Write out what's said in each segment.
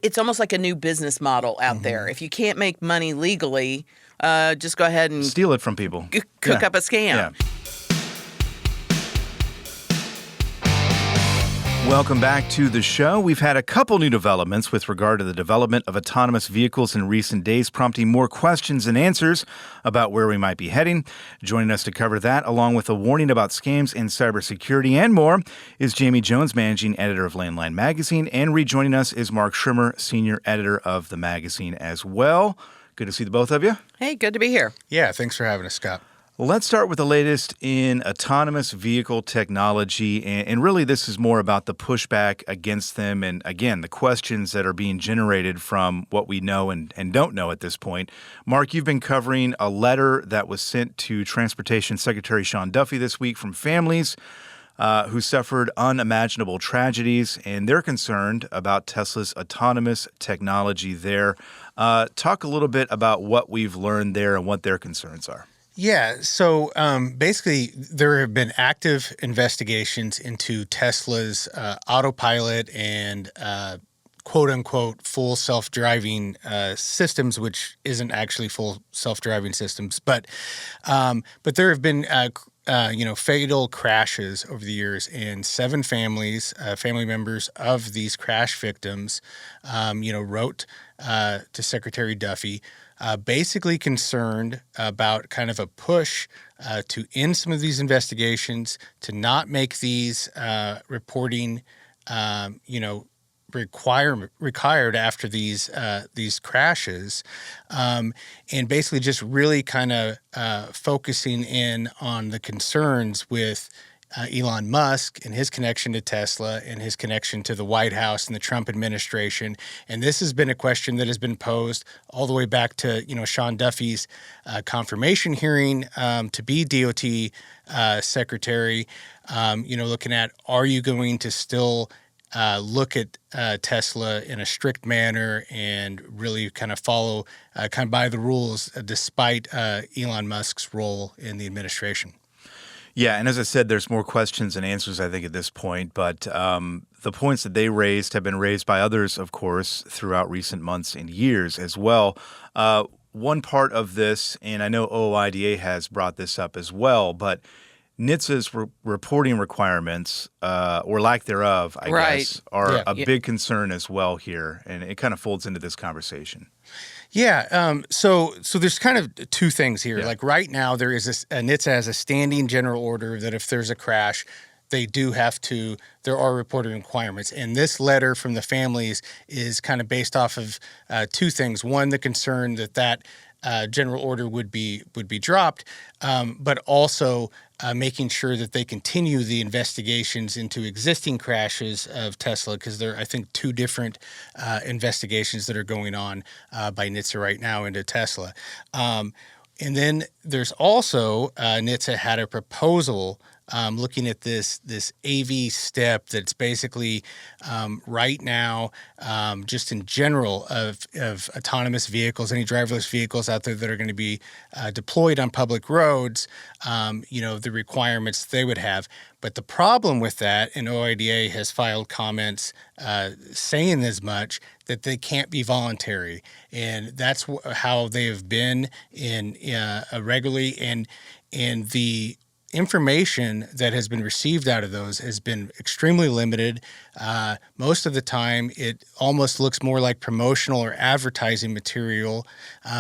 It's almost like a new business model out there. If you can't make money legally, just go ahead and steal it from people. Cook up a scam. Yeah. Welcome back to the show. We've had a couple new developments with regard to the development of autonomous vehicles in recent days, prompting more questions and answers about where we might be heading. Joining us to cover that, along with a warning about scams in cybersecurity and more, is Jami Jones, managing editor of Landline Magazine, and rejoining us is Mark Schremmer, senior editor of the magazine as well. Good to see the both of you. Hey, good to be here. Yeah, thanks for having us, Scott. Let's start with the latest in autonomous vehicle technology, and really this is more about the pushback against them and, again, the questions that are being generated from what we know and don't know at this point. Mark, you've been covering a letter that was sent to Transportation Secretary Sean Duffy this week from families who suffered unimaginable tragedies, and they're concerned about Tesla's autonomous technology there. Talk a little bit about what we've learned there and what their concerns are. Yeah, so basically there have been active investigations into Tesla's autopilot and quote-unquote full self-driving systems, which isn't actually full self-driving systems. But there have been fatal crashes over the years, and 7 families, family members of these crash victims, wrote to Secretary Duffy, basically concerned about kind of a push to end some of these investigations, to not make these reporting, required after these crashes, and basically just really kind of focusing in on the concerns with Elon Musk and his connection to Tesla and his connection to the White House and the Trump administration. And this has been a question that has been posed all the way back to, Sean Duffy's confirmation hearing to be DOT secretary, looking at, are you going to still look at Tesla in a strict manner and really kind of follow kind of by the rules despite Elon Musk's role in the administration? Yeah, and as I said, there's more questions and answers, I think, at this point. But the points that they raised have been raised by others, of course, throughout recent months and years as well. One part of this, and I know OOIDA has brought this up as well, but NHTSA's reporting requirements, or lack thereof, I guess, are a big concern as well here. And it kind of folds into this conversation. Yeah. So there's kind of two things here. Yeah. Like right now, there is NHTSA has a standing general order that if there's a crash, there are reporting requirements. And this letter from the families is kind of based off of two things. One, the concern that general order would be dropped, but also making sure that they continue the investigations into existing crashes of Tesla, because there are, I think, 2 different investigations that are going on by NHTSA right now into Tesla. And then there's also NHTSA had a proposal looking at this AV step that's basically right now, just in general of autonomous vehicles, any driverless vehicles out there that are going to be deployed on public roads, the requirements they would have. But the problem with that, and OIDA has filed comments saying as much, that they can't be voluntary. And that's how they have been regularly. And the information that has been received out of those has been extremely limited. Most of the time, it almost looks more like promotional or advertising material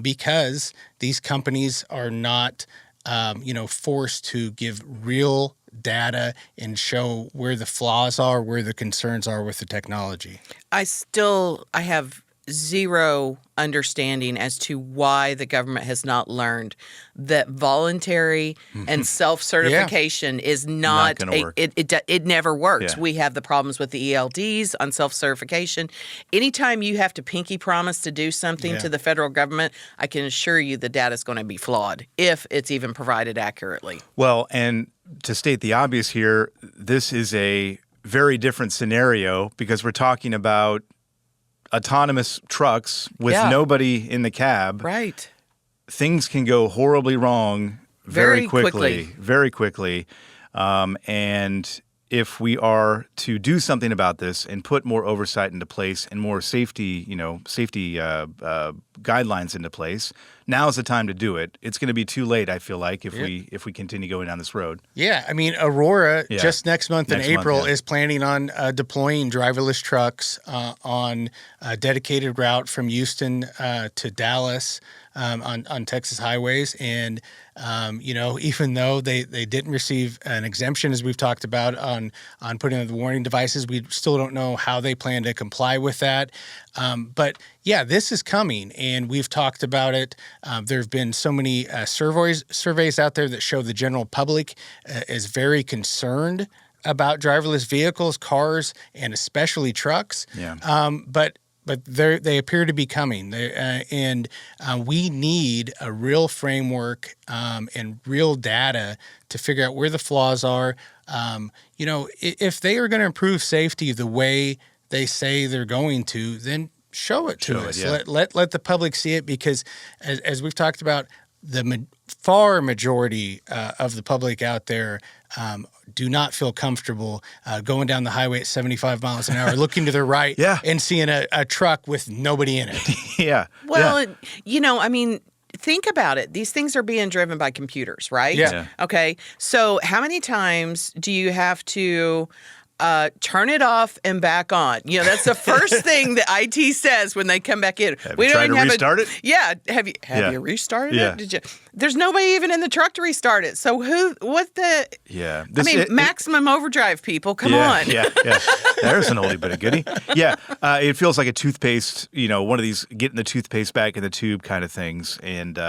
because these companies are not, forced to give real data and show where the flaws are, where the concerns are with the technology. I have zero understanding as to why the government has not learned that voluntary and self-certification is not going to work. It never works. Yeah. We have the problems with the ELDs on self-certification. Anytime you have to pinky promise to do something to the federal government, I can assure you the data is going to be flawed if it's even provided accurately. Well, and to state the obvious here, this is a very different scenario because we're talking about autonomous trucks with nobody in the cab. Right. Things can go horribly wrong very quickly. And if we are to do something about this and put more oversight into place and more safety guidelines into place, now is the time to do it. It's going to be too late, I feel like, if we continue going down this road. Yeah, I mean, Aurora just next month in April is planning on deploying driverless trucks on a dedicated route from Houston to Dallas on Texas highways. And even though they didn't receive an exemption, as we've talked about on putting in the warning devices, we still don't know how they plan to comply with that. But yeah, this is coming, and we've talked about it. There have been so many surveys out there that show the general public is very concerned about driverless vehicles, cars, and especially trucks. Yeah. But they appear to be coming, and we need a real framework and real data to figure out where the flaws are. If they are going to improve safety the way they say they're going to, then show it to us. Yeah. Let the public see it, because as we've talked about, the far majority of the public out there do not feel comfortable going down the highway at 75 miles an hour, looking to their right and seeing a truck with nobody in it. Yeah. Well, think about it. These things are being driven by computers, right? Yeah. Okay. So how many times do you have to turn it off and back on? That's the first thing that IT says when they come back in. Have you tried to restart it? Yeah. Have you restarted it? Did you? There's nobody even in the truck to restart it. So Yeah. Maximum overdrive, people. Come on. Yeah. There's an oldie but a goodie. Yeah. It feels like a toothpaste, one of these getting the toothpaste back in the tube kind of things. And,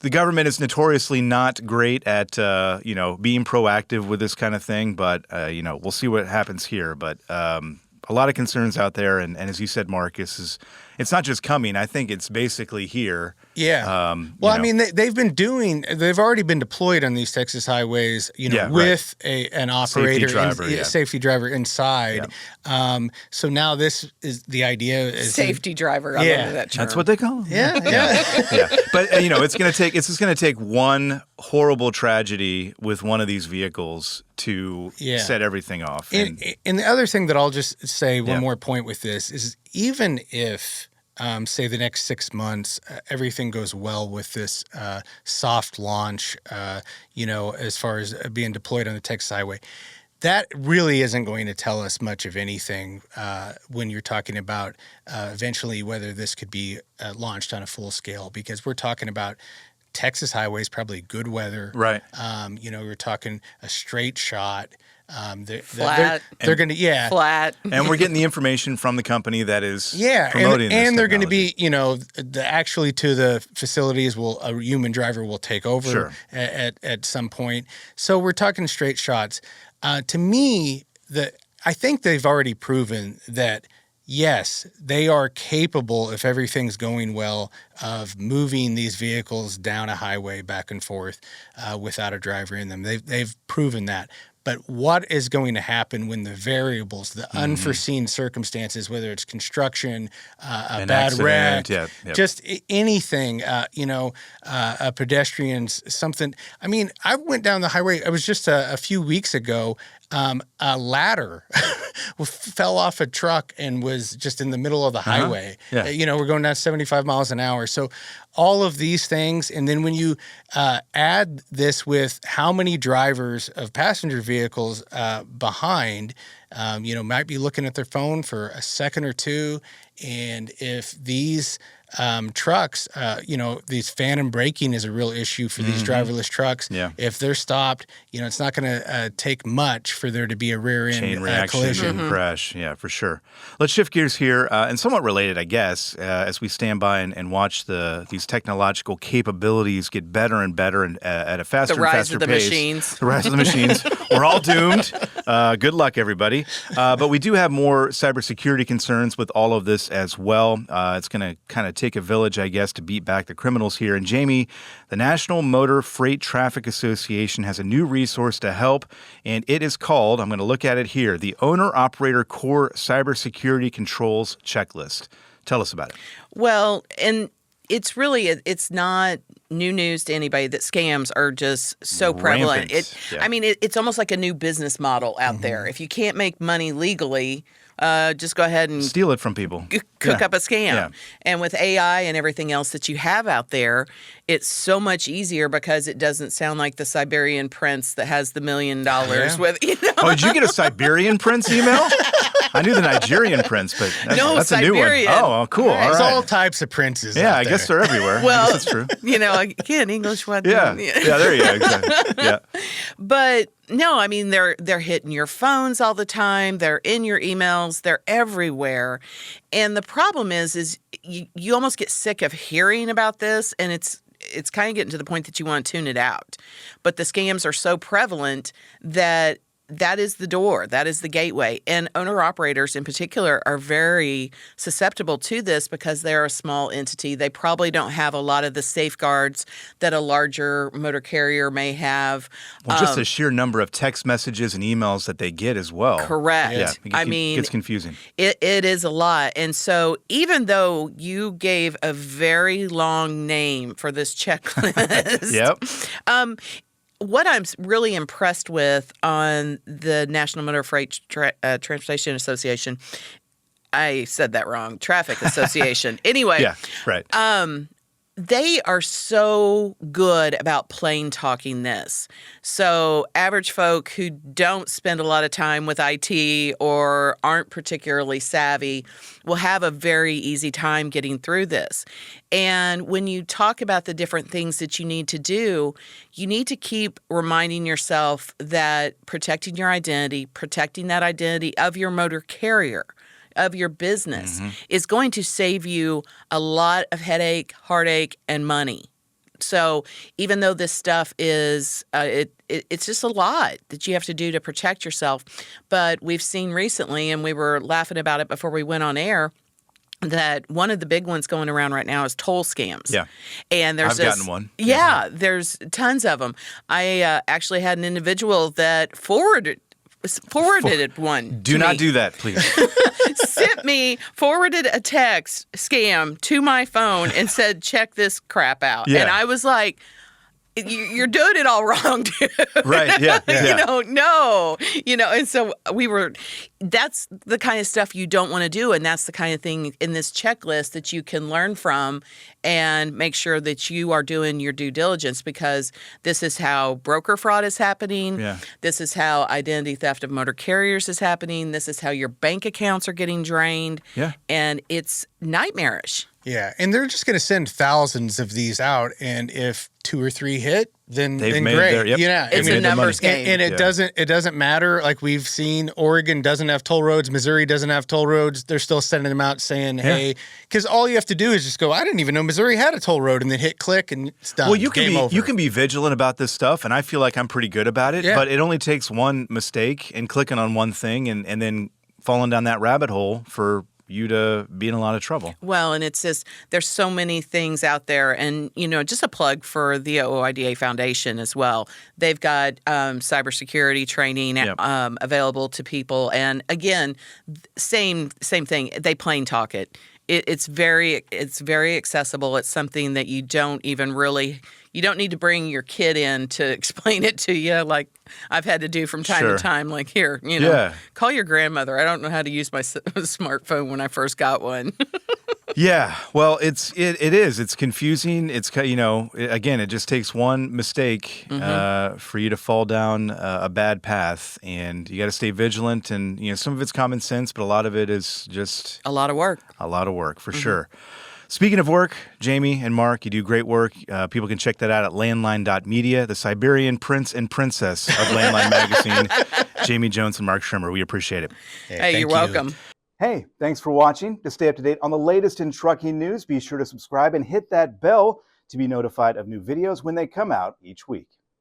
the government is notoriously not great at, being proactive with this kind of thing, but, we'll see what happens here. But a lot of concerns out there, and as you said, Marcus, it's not just coming. I think it's basically here. Yeah. They've already been deployed on these Texas highways, with an operator, safety driver inside. Yeah. So now this is the idea. Safety driver. I love that term. That's what they call them. Yeah. But it's just going to take one horrible tragedy with one of these vehicles to set everything off. And the other thing that I'll just say, one more point with this, is even if say the next 6 months, everything goes well with this soft launch, as far as being deployed on the Texas highway, that really isn't going to tell us much of anything when you're talking about eventually whether this could be launched on a full scale, because we're talking about Texas highways, probably good weather. Right. We're talking a straight shot. Flat. They're going to, flat. And we're getting the information from the company that is and promoting this they're going to technology. be, actually to the facilities a human driver will take over at some point. So we're talking straight shots. To me, I think they've already proven that, yes, they are capable, if everything's going well, of moving these vehicles down a highway back and forth without a driver in them. They've proven that. But what is going to happen when the variables, the unforeseen circumstances, whether it's construction, a bad wreck, just anything, a pedestrian, something. I mean, I went down the highway. It was just a few weeks ago. A ladder fell off a truck and was just in the middle of the highway. Yeah. We're going down 75 miles an hour. So all of these things. And then when you add this with how many drivers of passenger vehicles behind, might be looking at their phone for a second or two. And if these trucks, these phantom braking is a real issue for these driverless trucks. Yeah. If they're stopped, it's not going to take much for there to be a rear end chain reaction collision. Crash. Yeah, for sure. Let's shift gears here, and somewhat related, I guess, as we stand by and watch these technological capabilities get better and better and at a faster and faster pace. The rise of the machines. The rise of the machines. We're all doomed. Good luck, everybody. But we do have more cybersecurity concerns with all of this as well. It's going to kind of take a village, I guess, to beat back the criminals here. And Jami, the National Motor Freight Traffic Association has a new resource to help, and it is called, I'm going to look at it here, the Owner-Operator Core Cybersecurity Controls Checklist. Tell us about it. Well, and it's really, it's not new news to anybody that scams are just so prevalent. Rampant. I mean, it's almost like a new business model out there. If you can't make money legally, just go ahead and steal it from people. Cook up a scam. Yeah. And with AI and everything else that you have out there, it's so much easier because it doesn't sound like the Siberian prince that has the $1 million with, Oh, did you get a Siberian prince email? I knew the Nigerian prince, but that's Siberian. a new one. Oh, cool. Right. All There's right. all types of princes. Yeah, out I guess there. they're everywhere. Well, I guess that's true. Again, English what? Yeah, there you go. Exactly. Yeah. But no, I mean they're hitting your phones all the time. They're in your emails. They're everywhere. And the problem is you almost get sick of hearing about this, and it's kind of getting to the point that you want to tune it out. But the scams are so prevalent that is the door. That is the gateway. And owner-operators in particular are very susceptible to this because they're a small entity. They probably don't have a lot of the safeguards that a larger motor carrier may have. Well, just the sheer number of text messages and emails that they get as well. Correct. Yeah, it gets confusing. It is a lot. And so even though you gave a very long name for this checklist, Yep. what I'm really impressed with on the National Motor Freight Transportation Association, I said that wrong, Traffic Association. Anyway, Yeah, right. they are so good about plain talking this. So average folk who don't spend a lot of time with IT or aren't particularly savvy will have a very easy time getting through this. And when you talk about the different things that you need to do, you need to keep reminding yourself that protecting your identity, protecting that identity of your motor carrier, of your business is going to save you a lot of headache, heartache, and money. So even though this stuff is, it's just a lot that you have to do to protect yourself. But we've seen recently, and we were laughing about it before we went on air, that one of the big ones going around right now is toll scams. Yeah. And there's I've gotten one. Yeah, there's tons of them. I actually had an individual that forwarded one. Do not do that, please. Forwarded a text scam to my phone and said, check this crap out. Yeah. And I was like, you're doing it all wrong, dude. Right, yeah. No. And so that's the kind of stuff you don't want to do. And that's the kind of thing in this checklist that you can learn from and make sure that you are doing your due diligence, because this is how broker fraud is happening. Yeah. This is how identity theft of motor carriers is happening. This is how your bank accounts are getting drained. Yeah. And it's nightmarish. Yeah, and they're just going to send thousands of these out, and if 2 or 3 hit, then They've made great. their, yep. Yeah, It's a numbers game. and it doesn't matter. Like we've seen, Oregon doesn't have toll roads, Missouri doesn't have toll roads. They're still sending them out saying, "Hey," because all you have to do is just go, "I didn't even know Missouri had a toll road," and then hit click, and it's done. Well, you can Game over. you can be vigilant about this stuff, and I feel like I'm pretty good about it. Yeah. But it only takes one mistake and clicking on one thing, and then falling down that rabbit hole for you to be in a lot of trouble. Well, and it's just, there's so many things out there. And, just a plug for the OIDA Foundation as well. They've got cybersecurity training available to people. And again, same thing. They plain talk it. It's very accessible. It's something that you don't need to bring your kid in to explain it to you, like I've had to do from time to time. Like, here, call your grandmother. I don't know how to use my smartphone when I first got one. Yeah, well, it is. It's confusing. It's again, it just takes one mistake for you to fall down a bad path, and you got to stay vigilant. And some of it's common sense, but a lot of it is just a lot of work. A lot of work for sure. Speaking of work, Jami and Mark, you do great work. People can check that out at landline.media, the Siberian Prince and Princess of Landline Magazine. Jami Jones and Mark Schremmer, we appreciate it. Hey, you're welcome. Hey, thanks for watching. To stay up to date on the latest in trucking news, be sure to subscribe and hit that bell to be notified of new videos when they come out each week.